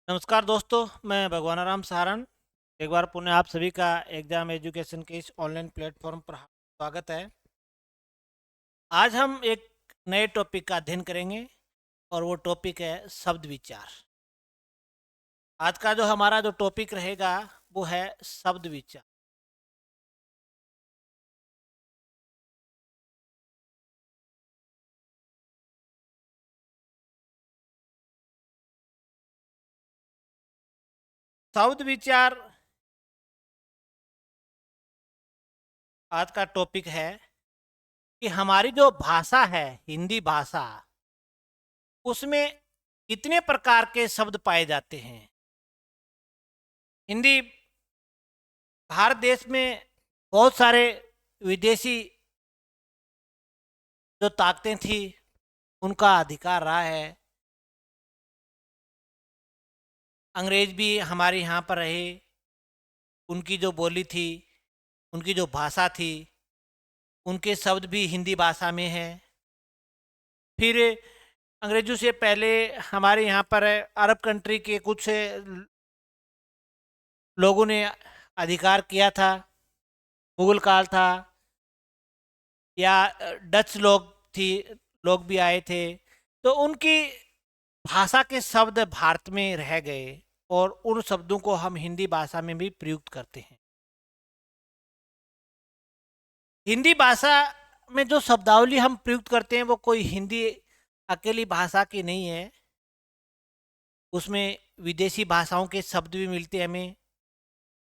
नमस्कार दोस्तों, मैं भगवान राम सहारण। एक बार पुनः आप सभी का एग्जाम एजुकेशन के इस ऑनलाइन प्लेटफॉर्म पर स्वागत है। आज हम एक नए टॉपिक का अध्ययन करेंगे और वो टॉपिक है शब्द विचार। आज का जो हमारा जो टॉपिक रहेगा वो है शब्द विचार। शब्द विचार आज का टॉपिक है कि हमारी जो भाषा है हिंदी भाषा, उसमें कितने प्रकार के शब्द पाए जाते हैं। हिंदी भारत देश में बहुत सारे विदेशी जो ताकतें थी उनका अधिकार रहा है। अंग्रेज भी हमारे यहाँ पर रहे, उनकी जो बोली थी, उनकी जो भाषा थी, उनके शब्द भी हिंदी भाषा में है। फिर अंग्रेजों से पहले हमारे यहाँ पर अरब कंट्री के कुछ लोगों ने अधिकार किया था। मुगल काल था या डच लोग भी आए थे, तो उनकी भाषा के शब्द भारत में रह गए और उन शब्दों को हम हिंदी भाषा में भी प्रयुक्त करते हैं। हिंदी भाषा में जो शब्दावली हम प्रयुक्त करते हैं वो कोई हिंदी अकेली भाषा की नहीं है। उसमें विदेशी भाषाओं के शब्द भी मिलते हैं हमें,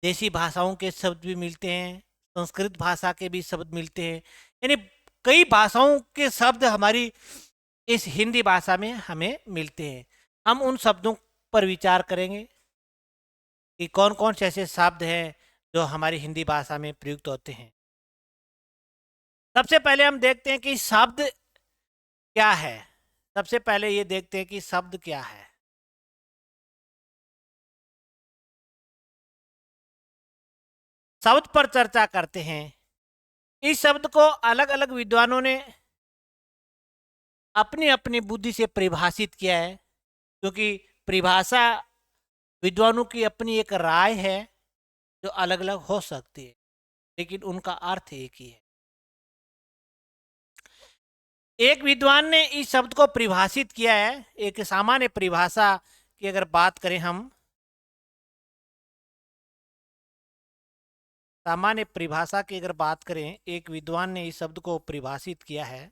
देसी भाषाओं के शब्द भी मिलते हैं, संस्कृत भाषा के भी शब्द मिलते हैं। यानी कई भाषाओं के शब्द हमारी इस हिंदी भाषा में हमें मिलते हैं। हम उन शब्दों पर विचार करेंगे कि कौन कौन से ऐसे शब्द हैं जो हमारी हिंदी भाषा में प्रयुक्त होते हैं। सबसे पहले हम देखते हैं कि शब्द क्या है। सबसे पहले ये देखते हैं कि शब्द क्या है। शब्द पर चर्चा करते हैं। इस शब्द को अलग अलग विद्वानों ने अपनी अपनी बुद्धि से परिभाषित किया है, क्योंकि परिभाषा विद्वानों की अपनी एक राय है जो अलग अलग हो सकती है, लेकिन उनका अर्थ एक ही है। एक विद्वान ने इस शब्द को परिभाषित किया है। एक सामान्य परिभाषा की अगर बात करें, हम सामान्य परिभाषा की अगर बात करें, एक विद्वान ने इस शब्द को परिभाषित किया है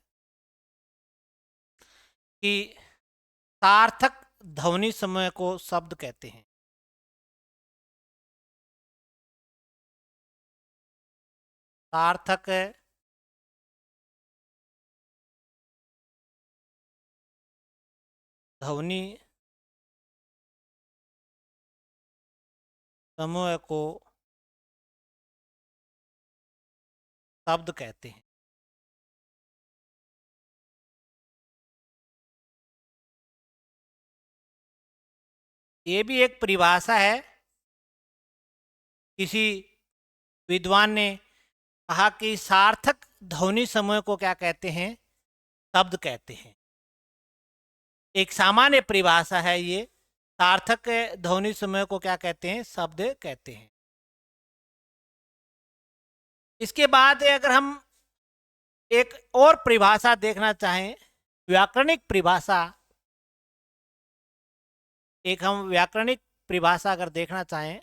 कि सार्थक ध्वनि समूह को शब्द कहते हैं। सार्थक ध्वनि समूह को शब्द कहते हैं। ये भी एक परिभाषा है। किसी विद्वान ने कहा कि सार्थक ध्वनि समूह को क्या कहते हैं? शब्द कहते हैं। एक सामान्य परिभाषा है ये। सार्थक ध्वनि समूह को क्या कहते हैं? शब्द कहते हैं। इसके बाद अगर हम एक और परिभाषा देखना चाहें, व्याकरणिक परिभाषा, एक हम व्याकरणिक परिभाषा अगर देखना चाहें,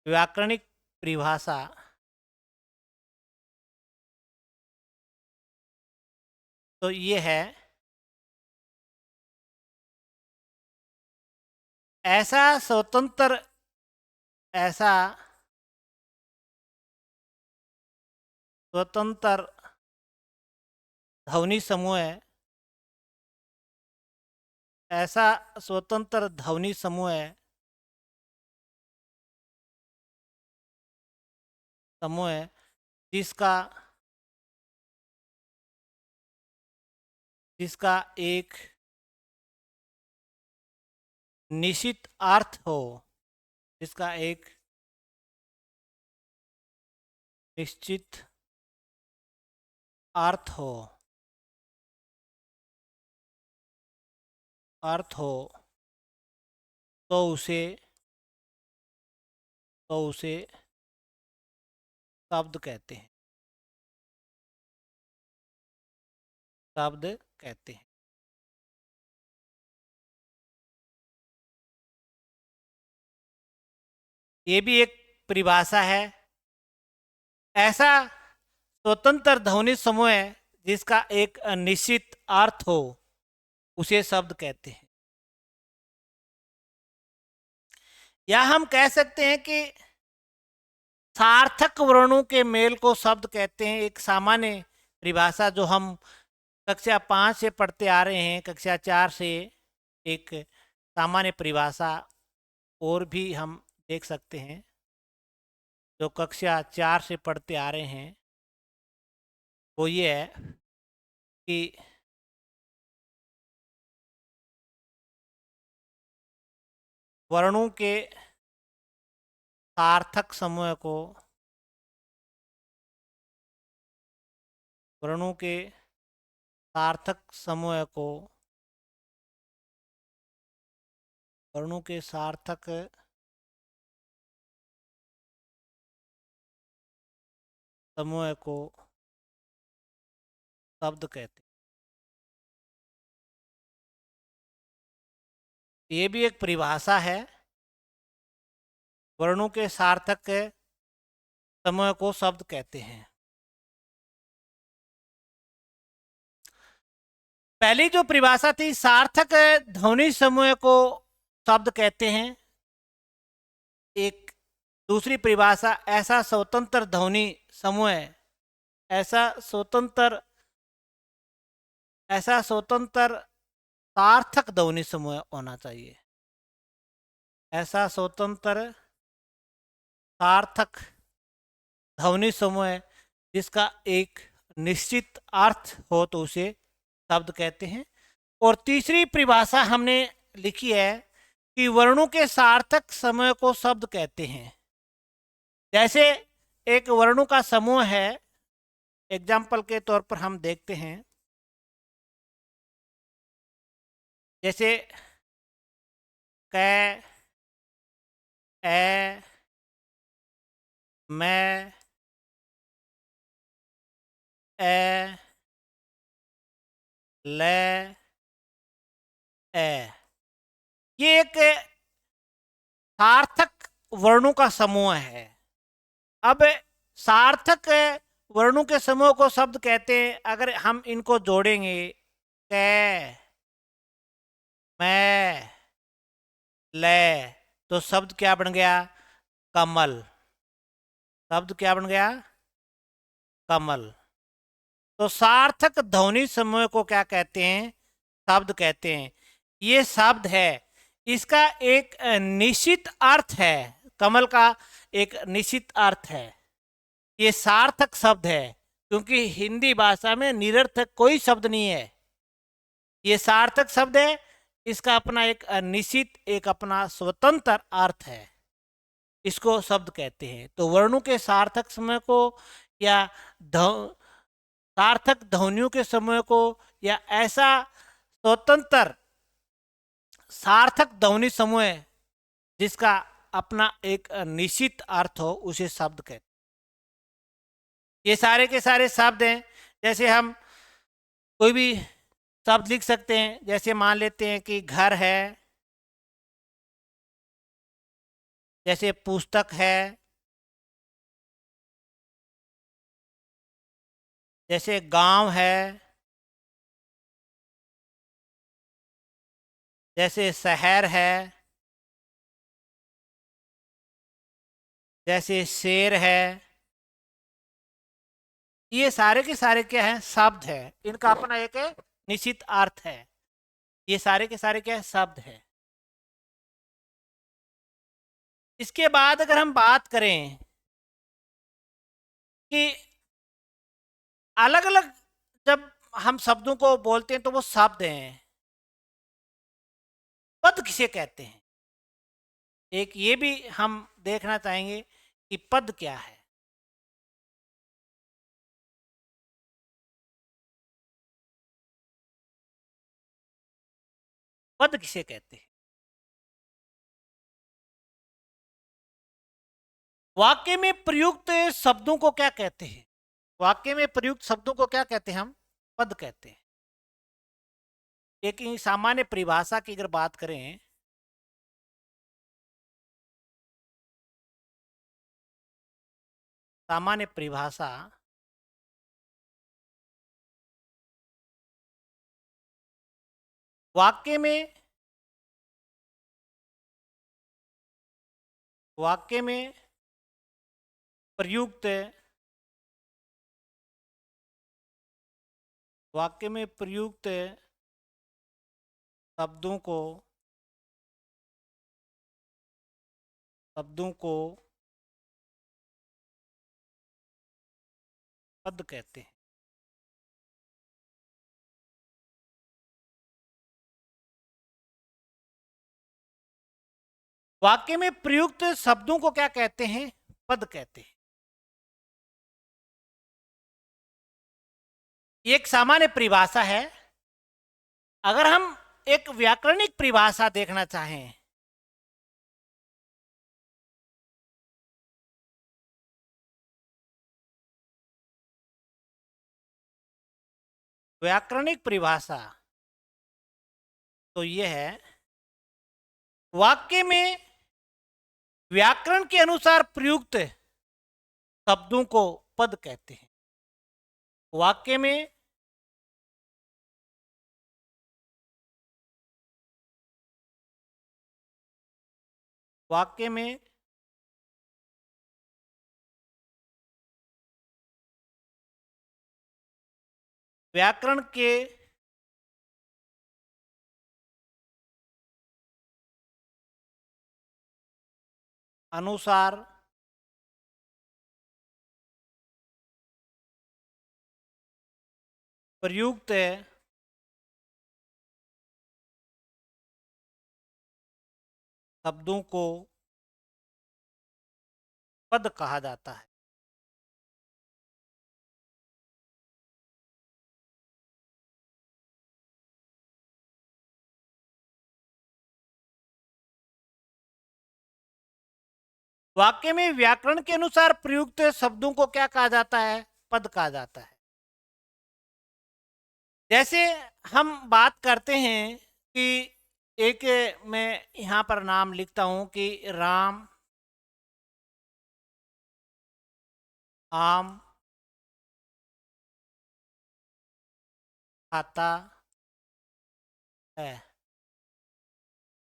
व्याकरणिक परिभाषा तो ये है, ऐसा स्वतंत्र ऐसा स्वतंत्र ध्वनि समूह है, ऐसा स्वतंत्र ध्वनि समूह है जिसका जिसका एक निश्चित अर्थ हो, जिसका एक निश्चित अर्थ हो, अर्थ हो तो उसे शब्द कहते हैं, शब्द कहते हैं। ये भी एक परिभाषा है। ऐसा स्वतंत्र ध्वनि समूह है जिसका एक निश्चित अर्थ हो, उसे शब्द कहते हैं। या हम कह सकते हैं कि सार्थक वर्णों के मेल को शब्द कहते हैं। एक सामान्य परिभाषा जो हम कक्षा 5 से पढ़ते आ रहे हैं, कक्षा 4 से एक सामान्य परिभाषा और भी हम देख सकते हैं जो कक्षा 4 से पढ़ते आ रहे हैं, वो ये है कि वर्णों के सार्थक समूह को, वर्णों के सार्थक समूह को, वर्णों के सार्थक समूह को शब्द कहते हैं। ये भी एक परिभाषा है, वर्णों के सार्थक समूह को शब्द कहते हैं। पहली जो परिभाषा थी, सार्थक ध्वनि समूह को शब्द कहते हैं। एक दूसरी परिभाषा, ऐसा स्वतंत्र ध्वनि समूह है, ऐसा स्वतंत्र सार्थक ध्वनि समूह होना चाहिए। ऐसा स्वतंत्र सार्थक ध्वनि समूह जिसका एक निश्चित अर्थ हो तो उसे शब्द कहते हैं। और तीसरी परिभाषा हमने लिखी है कि वर्णों के सार्थक समूह को शब्द कहते हैं। जैसे एक वर्णों का समूह है, एग्जाम्पल के तौर पर हम देखते हैं, जैसे कै, ए, मैं, ए, ले, ए। ये एक सार्थक वर्णों का समूह है। अब सार्थक वर्णों के समूह को शब्द कहते हैं। अगर हम इनको जोड़ेंगे, कै, मैं, ले, तो शब्द क्या बन गया? कमल। शब्द क्या बन गया? कमल। तो सार्थक ध्वनि समूह को क्या कहते हैं? शब्द कहते हैं। ये शब्द है, इसका एक निश्चित अर्थ है। कमल का एक निश्चित अर्थ है। ये सार्थक शब्द है, क्योंकि हिंदी भाषा में निरर्थक कोई शब्द नहीं है। ये सार्थक शब्द है, इसका अपना एक निश्चित, एक अपना स्वतंत्र अर्थ है, इसको शब्द कहते हैं। तो वर्णों के सार्थक समूह को या सार्थक ध्वनियों के समूह को या ऐसा स्वतंत्र सार्थक ध्वनि समूह जिसका अपना एक निश्चित अर्थ हो, उसे शब्द कहते हैं। ये सारे के सारे शब्द हैं। जैसे हम कोई भी शब्द लिख सकते हैं, जैसे मान लेते हैं कि घर है, जैसे पुस्तक है, जैसे गांव है, जैसे शहर है, जैसे शेर है। ये सारे के सारे क्या है? शब्द है। इनका अपना एक निश्चित अर्थ है। ये सारे के सारे क्या है? शब्द है। इसके बाद अगर हम बात करें कि अलग अलग जब हम शब्दों को बोलते हैं तो वो शब्द हैं, पद किसे कहते हैं? एक ये भी हम देखना चाहेंगे कि पद क्या है। पद किसे कहते हैं? वाक्य में प्रयुक्त शब्दों को क्या कहते हैं? वाक्य में प्रयुक्त शब्दों को क्या कहते हैं? हम पद कहते हैं। एक सामान्य परिभाषा की अगर बात करें, सामान्य परिभाषा, वाक्य में प्रयुक्त वाक्य में प्रयुक्त शब्दों को पद कहते हैं। वाक्य में प्रयुक्त शब्दों को क्या कहते हैं? पद कहते हैं। ये एक सामान्य परिभाषा है। अगर हम एक व्याकरणिक परिभाषा देखना चाहें, व्याकरणिक परिभाषा, तो यह है, वाक्य में व्याकरण के अनुसार प्रयुक्त शब्दों को पद कहते हैं। वाक्य में व्याकरण के अनुसार प्रयुक्त शब्दों को पद कहा जाता है। वाक्य में व्याकरण के अनुसार प्रयुक्त शब्दों को क्या कहा जाता है? पद कहा जाता है। जैसे हम बात करते हैं कि एक, मैं यहां पर नाम लिखता हूं कि राम आम खाता है।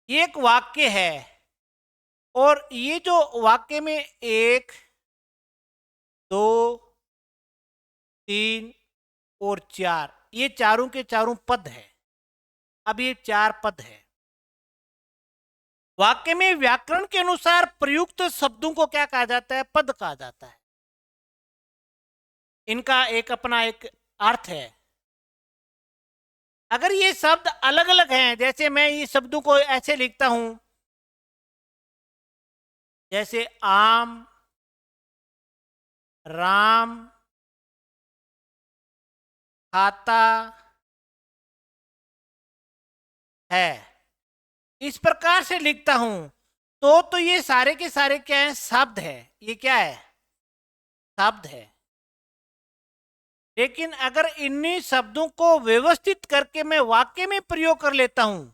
ये एक वाक्य है, और ये जो वाक्य में 1, 2, 3 और 4, ये चारों के चारों पद है। अब ये 4 पद है। वाक्य में व्याकरण के अनुसार प्रयुक्त शब्दों को क्या कहा जाता है? पद कहा जाता है। इनका एक अपना एक अर्थ है। अगर ये शब्द अलग अलग हैं, जैसे मैं ये शब्दों को ऐसे लिखता हूं, जैसे आम, राम, खाता है, इस प्रकार से लिखता हूं, तो ये सारे के सारे क्या है? शब्द है। ये क्या है? शब्द है। लेकिन अगर इन्हीं शब्दों को व्यवस्थित करके मैं वाक्य में प्रयोग कर लेता हूं,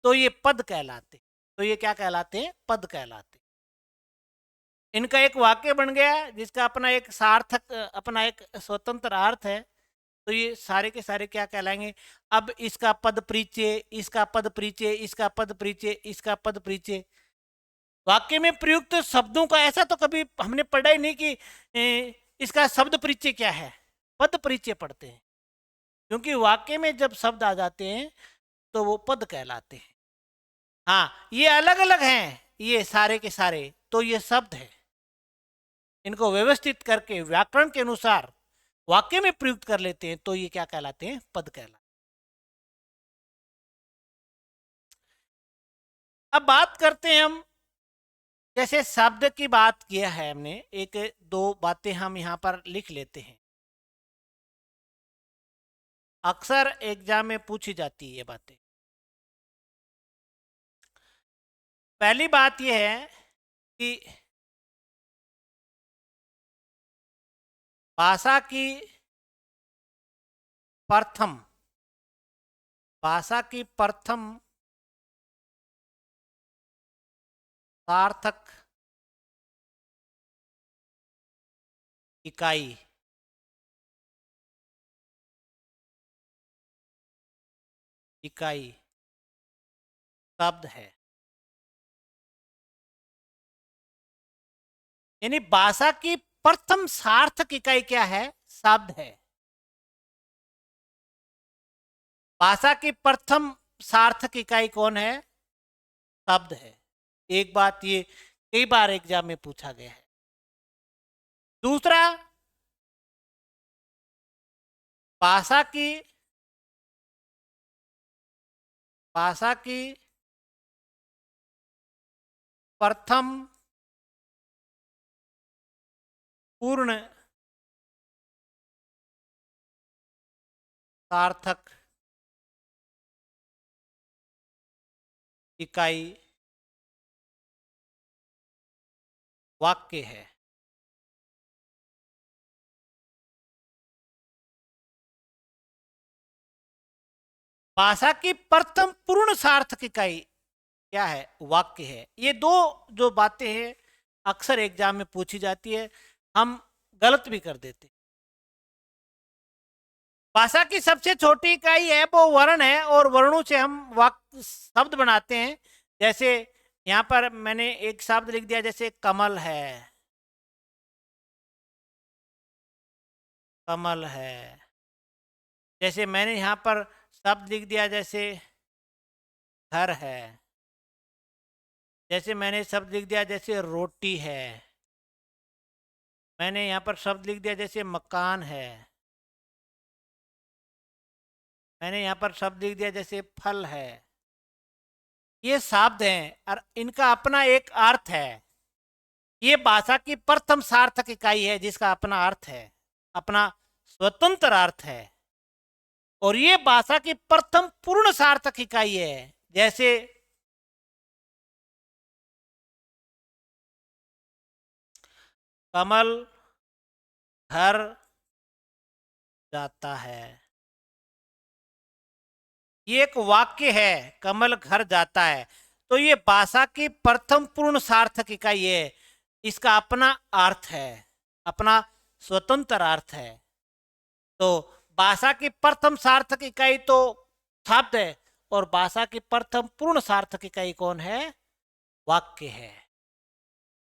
तो ये पद कहलाते। तो ये क्या कहलाते हैं? पद कहलाते। इनका एक वाक्य बन गया, जिसका अपना एक सार्थक, अपना एक स्वतंत्र अर्थ है। तो ये सारे के सारे क्या कहलाएंगे? अब इसका पद परिचय, इसका पद परिचय, इसका पद परिचय, इसका पद परिचय। वाक्य में प्रयुक्त शब्दों का ऐसा तो कभी हमने पढ़ा ही नहीं कि इसका शब्द परिचय क्या है। पद परिचय पढ़ते हैं, क्योंकि वाक्य में जब शब्द आ जाते हैं तो वो पद कहलाते हैं। हाँ, ये अलग अलग हैं, ये सारे के सारे, तो ये शब्द है। इनको व्यवस्थित करके व्याकरण के अनुसार वाक्य में प्रयुक्त कर लेते हैं, तो ये क्या कहलाते हैं? पद कहलाते हैं। अब बात करते हैं हम, जैसे शब्द की बात किया है हमने, एक दो बातें हम यहां पर लिख लेते हैं। अक्सर एग्जाम में पूछी जाती है ये बातें। पहली बात यह है कि भाषा की प्रथम भाषा की प्रथम सार्थक इकाई इकाई शब्द है। यानी भाषा की प्रथम सार्थक इकाई क्या है? शब्द है। भाषा की प्रथम सार्थक इकाई कौन है? शब्द है। एक बात ये कई बार एग्जाम में पूछा गया है। दूसरा, भाषा की भाषा की प्रथम पूर्ण सार्थक इकाई वाक्य है। भाषा की प्रथम पूर्ण सार्थक इकाई क्या है? वाक्य है। ये दो जो बातें हैं अक्सर एग्जाम में पूछी जाती है, हम गलत भी कर देते। भाषा की सबसे छोटी इकाई है वो वर्ण है, और वर्णों से हम वाक्य शब्द बनाते हैं। जैसे यहां पर मैंने एक शब्द लिख दिया, जैसे कमल है। कमल है। जैसे मैंने यहां पर शब्द लिख दिया, जैसे घर है। जैसे मैंने शब्द लिख दिया, जैसे रोटी है। मैंने यहाँ पर शब्द लिख दिया, जैसे मकान है। मैंने यहाँ पर शब्द लिख दिया, जैसे फल है। ये शब्द हैं और इनका अपना एक अर्थ है। ये भाषा की प्रथम सार्थक इकाई है जिसका अपना अर्थ है, अपना स्वतंत्र अर्थ है। और ये भाषा की प्रथम पूर्ण सार्थक इकाई है। जैसे कमल घर जाता है। ये एक वाक्य है, कमल घर जाता है। तो ये भाषा की प्रथम पूर्ण सार्थक इकाई है। इसका अपना अर्थ है, अपना स्वतंत्र अर्थ है। तो भाषा की प्रथम सार्थक इकाई तो शब्द है, और भाषा की प्रथम पूर्ण सार्थक इकाई कौन है? वाक्य है।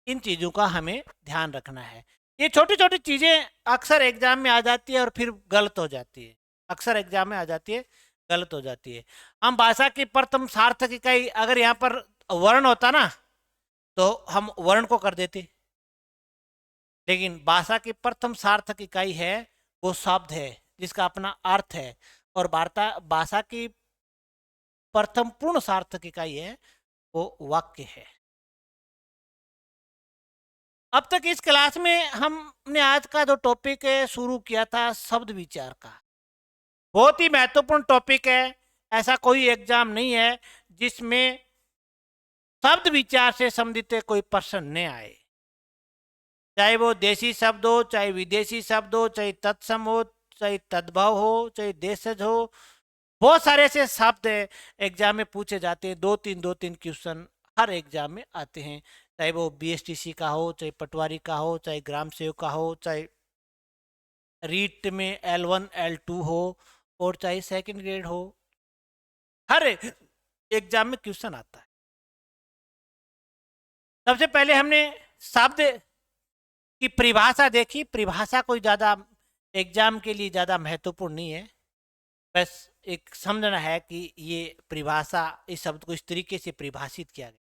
इन चीजों का हमें ध्यान रखना है। ये छोटी छोटी चीजें अक्सर एग्जाम में आ जाती है और फिर गलत हो जाती है। अक्सर एग्जाम में आ जाती है, गलत हो जाती है। हम भाषा की प्रथम सार्थक इकाई, अगर यहाँ पर वर्ण होता ना तो हम वर्ण को कर देते, लेकिन भाषा की प्रथम सार्थक इकाई है वो शब्द है जिसका अपना अर्थ है। और वार्ता भाषा की प्रथम पूर्ण सार्थक इकाई है वो वाक्य है। अब तक इस क्लास में हमने आज का जो टॉपिक है शुरू किया था शब्द विचार का। बहुत ही महत्वपूर्ण टॉपिक है। ऐसा कोई एग्जाम नहीं है जिसमें शब्द विचार से संबंधित कोई प्रश्न न आए, चाहे वो देशी शब्द हो, चाहे विदेशी शब्द हो, चाहे तत्सम हो, चाहे तद्भव हो, चाहे देशज हो। बहुत सारे ऐसे शब्द एग्जाम में पूछे जाते हैं। दो तीन क्वेश्चन हर एग्जाम में आते हैं, चाहे वो बीएसटीसी का हो, चाहे पटवारी का हो, चाहे ग्राम सेवक का हो, चाहे रीट में L1 L2 हो, और चाहे सेकंड ग्रेड हो। हर एग्जाम में क्वेश्चन आता है। सबसे पहले हमने शब्द की परिभाषा देखी। परिभाषा कोई ज़्यादा एग्जाम के लिए ज़्यादा महत्वपूर्ण नहीं है, बस एक समझना है कि ये परिभाषा, इस शब्द को इस तरीके से परिभाषित किया गया।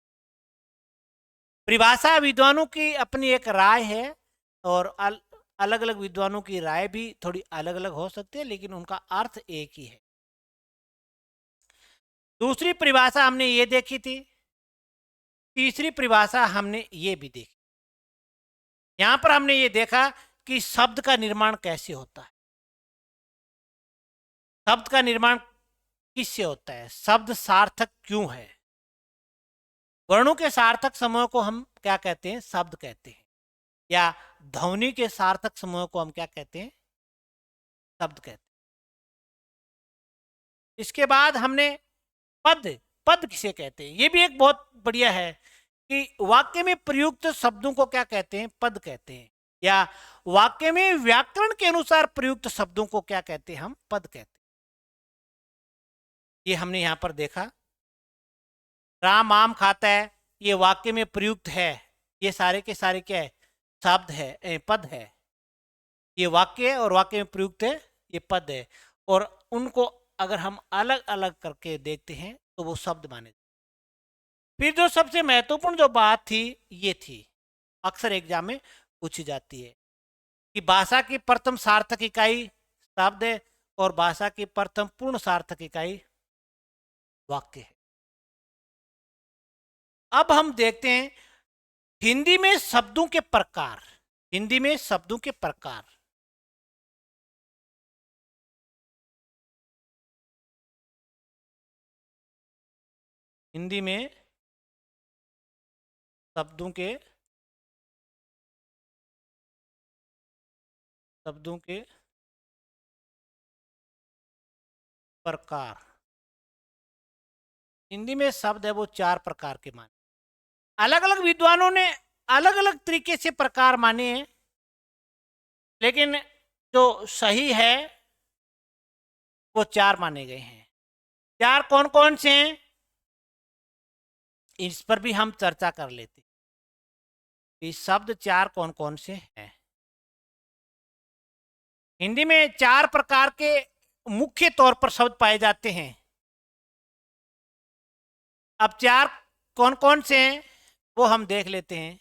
परिभाषा विद्वानों की अपनी एक राय है, और अलग अलग विद्वानों की राय भी थोड़ी अलग अलग हो सकती है, लेकिन उनका अर्थ एक ही है। दूसरी परिभाषा हमने ये देखी थी। तीसरी परिभाषा हमने ये भी देखी। यहां पर हमने ये देखा कि शब्द का निर्माण कैसे होता है। शब्द का निर्माण किससे होता है? शब्द सार्थक क्यों है? वर्णों के सार्थक समूह को हम क्या कहते हैं? शब्द कहते हैं। या ध्वनि के सार्थक समूह को हम क्या कहते हैं? शब्द कहते हैं। इसके बाद हमने पद, पद किसे कहते हैं? ये भी एक बहुत बढ़िया है कि वाक्य में प्रयुक्त शब्दों को क्या कहते हैं? पद कहते हैं। या वाक्य में व्याकरण के अनुसार प्रयुक्त शब्दों को क्या कहते हैं? हम पद कहते हैं। ये हमने यहां पर देखा। राम आम खाता है, ये वाक्य में प्रयुक्त है। ये सारे के सारे क्या है? शब्द है, पद है। ये वाक्य है और वाक्य में प्रयुक्त है, ये पद है। और उनको अगर हम अलग अलग करके देखते हैं तो वो शब्द माने। फिर जो सबसे महत्वपूर्ण जो बात थी, ये थी, अक्सर एग्जाम में पूछी जाती है कि भाषा की प्रथम सार्थक इकाई शब्द है और भाषा की प्रथम पूर्ण सार्थक इकाई वाक्य है। अब हम देखते हैं हिंदी में शब्दों के प्रकार। हिंदी में शब्दों के प्रकार। हिंदी में शब्दों के प्रकार। हिंदी में शब्द है वो 4 प्रकार के माने। अलग अलग विद्वानों ने अलग अलग तरीके से प्रकार माने हैं, लेकिन जो सही है वो 4 माने गए हैं। 4 कौन कौन से हैं, इस पर भी हम चर्चा कर लेते हैं। ये शब्द 4 कौन कौन से हैं। हिंदी में 4 प्रकार के मुख्य तौर पर शब्द पाए जाते हैं। अब 4 कौन कौन से हैं वो हम देख लेते हैं।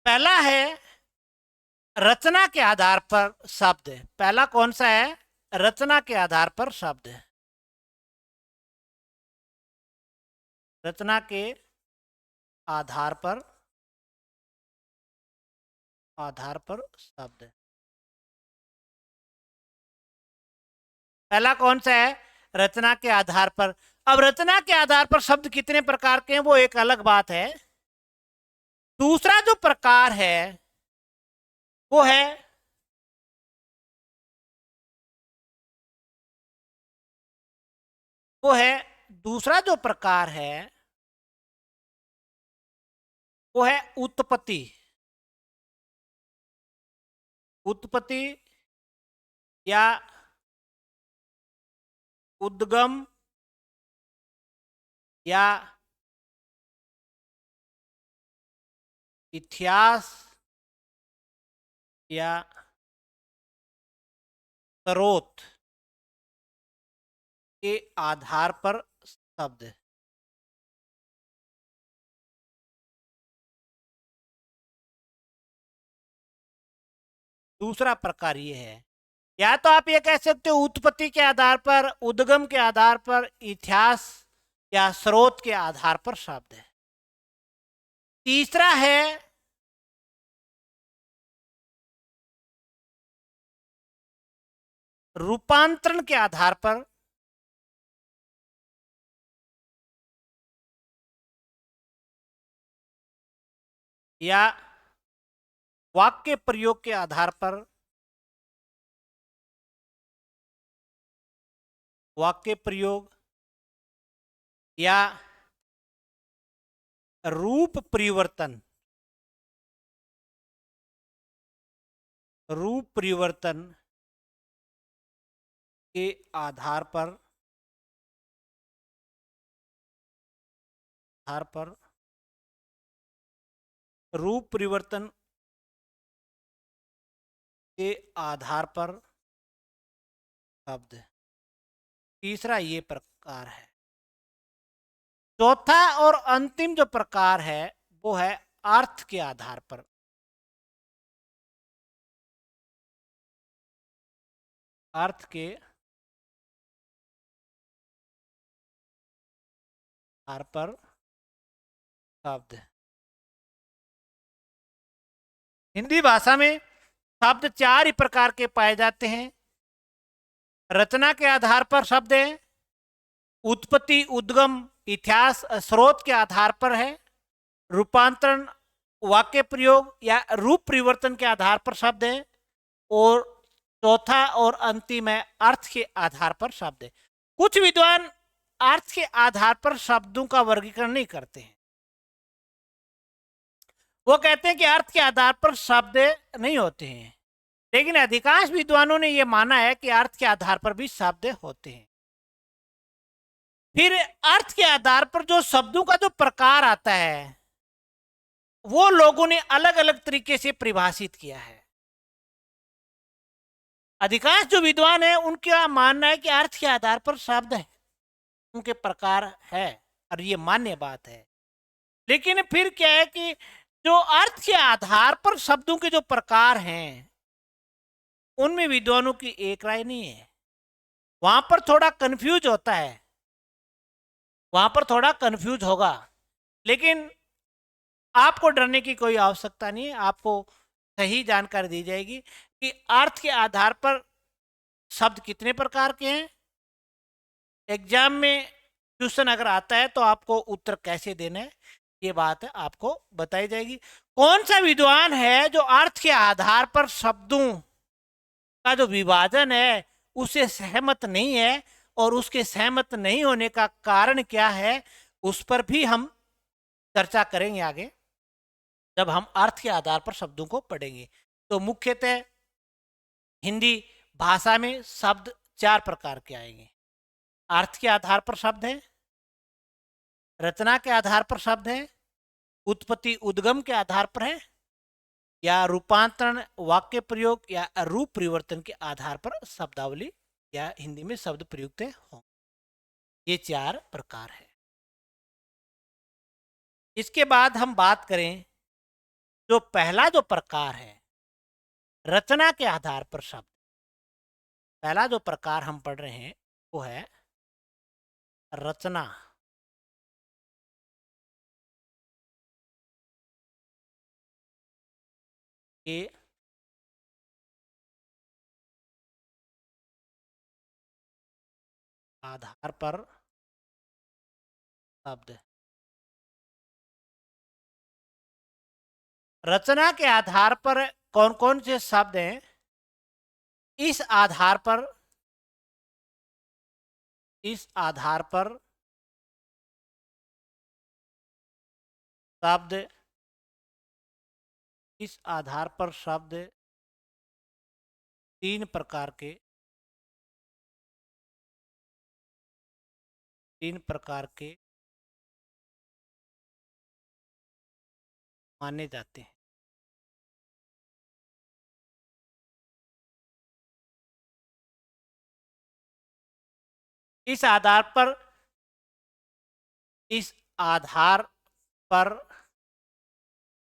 पहला है रचना के आधार पर शब्द। पहला कौन सा है? रचना के आधार पर शब्द। रचना के आधार पर शब्द। पहला कौन सा है? रचना के आधार पर। अब रचना के आधार पर शब्द कितने प्रकार के हैं वो एक अलग बात है। दूसरा जो प्रकार है वो है वो है दूसरा जो प्रकार है वो है उत्पत्ति। उत्पत्ति या उद्गम या इतिहास या स्रोत के आधार पर शब्द। दूसरा प्रकार ये है, या तो आप ये कह सकते हो उत्पत्ति के आधार पर, उद्गम के आधार पर, इतिहास या स्रोत के आधार पर शब्द है। तीसरा है रूपांतरण के आधार पर, या वाक्य प्रयोग के आधार पर, वाक्य प्रयोग या रूप परिवर्तन, रूप परिवर्तन के आधार पर रूप परिवर्तन के आधार पर शब्द। तीसरा ये प्रकार है। चौथा और अंतिम जो प्रकार है वो है अर्थ के आधार पर। अर्थ के आधार पर शब्द। हिंदी भाषा में शब्द चार ही प्रकार के पाए जाते हैं। रचना के आधार पर शब्द है, उत्पत्ति, उद्गम, इतिहास, स्रोत के आधार पर है, रूपांतरण, वाक्य प्रयोग या रूप परिवर्तन के आधार पर शब्द है, और चौथा और अंतिम है अर्थ के आधार पर शब्द है। कुछ विद्वान अर्थ के आधार पर शब्दों का वर्गीकरण नहीं करते हैं। वो कहते हैं कि अर्थ के आधार पर शब्द नहीं होते हैं, लेकिन अधिकांश विद्वानों ने यह माना है कि अर्थ के आधार पर भी शब्द होते हैं। फिर अर्थ के आधार पर जो शब्दों का जो प्रकार आता है वो लोगों ने अलग अलग तरीके से परिभाषित किया है। अधिकांश जो विद्वान है उनका मानना है कि अर्थ के आधार पर शब्द है, उनके प्रकार है, और ये मान्य बात है। लेकिन फिर क्या है कि जो अर्थ के आधार पर शब्दों के जो प्रकार हैं उनमें विद्वानों की एक राय नहीं है। वहां पर थोड़ा कंफ्यूज होता है, वहां पर थोड़ा कंफ्यूज होगा, लेकिन आपको डरने की कोई आवश्यकता नहीं है। आपको सही जानकारी दी जाएगी कि अर्थ के आधार पर शब्द कितने प्रकार के हैं। एग्जाम में क्वेश्चन अगर आता है तो आपको उत्तर कैसे देना है ये बात आपको बताई जाएगी। कौन सा विद्वान है जो अर्थ के आधार पर शब्दों का जो विभाजन है उससे सहमत नहीं है, और उसके सहमत नहीं होने का कारण क्या है उस पर भी हम चर्चा करेंगे आगे जब हम अर्थ के आधार पर शब्दों को पढ़ेंगे। तो मुख्यतः हिंदी भाषा में शब्द चार प्रकार के आएंगे। अर्थ के आधार पर शब्द है, रचना के आधार पर शब्द है, उत्पत्ति उद्गम के आधार पर है, या रूपांतरण, वाक्य प्रयोग या रूप परिवर्तन के आधार पर शब्दावली या हिंदी में शब्द प्रयुक्त हों। ये चार प्रकार है। इसके बाद हम बात करें जो पहला जो प्रकार है रचना के आधार पर शब्द। पहला जो प्रकार हम पढ़ रहे हैं वो है रचना के आधार पर शब्द। रचना के आधार पर कौन कौन से शब्द हैं, इस आधार पर शब्द, इस आधार पर शब्द तीन प्रकार के माने जाते हैं। इस आधार पर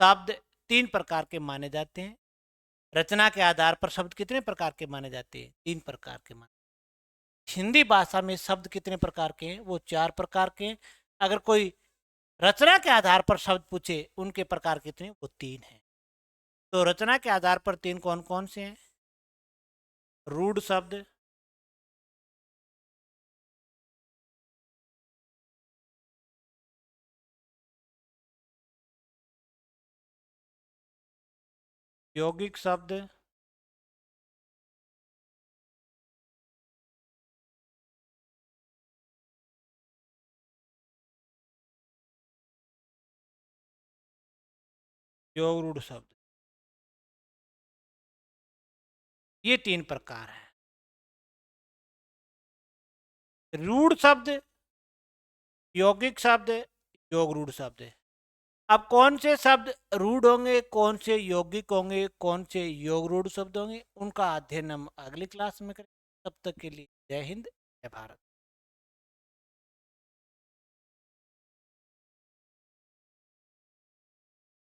शब्द तीन प्रकार के माने जाते हैं। रचना के आधार पर शब्द कितने प्रकार के माने जाते हैं? तीन प्रकार के माने। हिंदी भाषा में शब्द कितने प्रकार के हैं? वो चार प्रकार के हैं। अगर कोई रचना के आधार पर शब्द पूछे उनके प्रकार कितने? वो तीन हैं। तो रचना के आधार पर तीन कौन कौन से हैं? रूढ़ शब्द, यौगिक शब्द, योग रूढ़ शब्द। ये तीन प्रकार हैं। रूढ़ शब्द, यौगिक शब्द, योग रूढ़ शब्द। अब कौन से शब्द रूढ़ होंगे, कौन से यौगिक होंगे, कौन से योग रूढ़ शब्द होंगे, उनका अध्ययन हम अगली क्लास में करें। तब तक के लिए जय हिंद, जय भारत।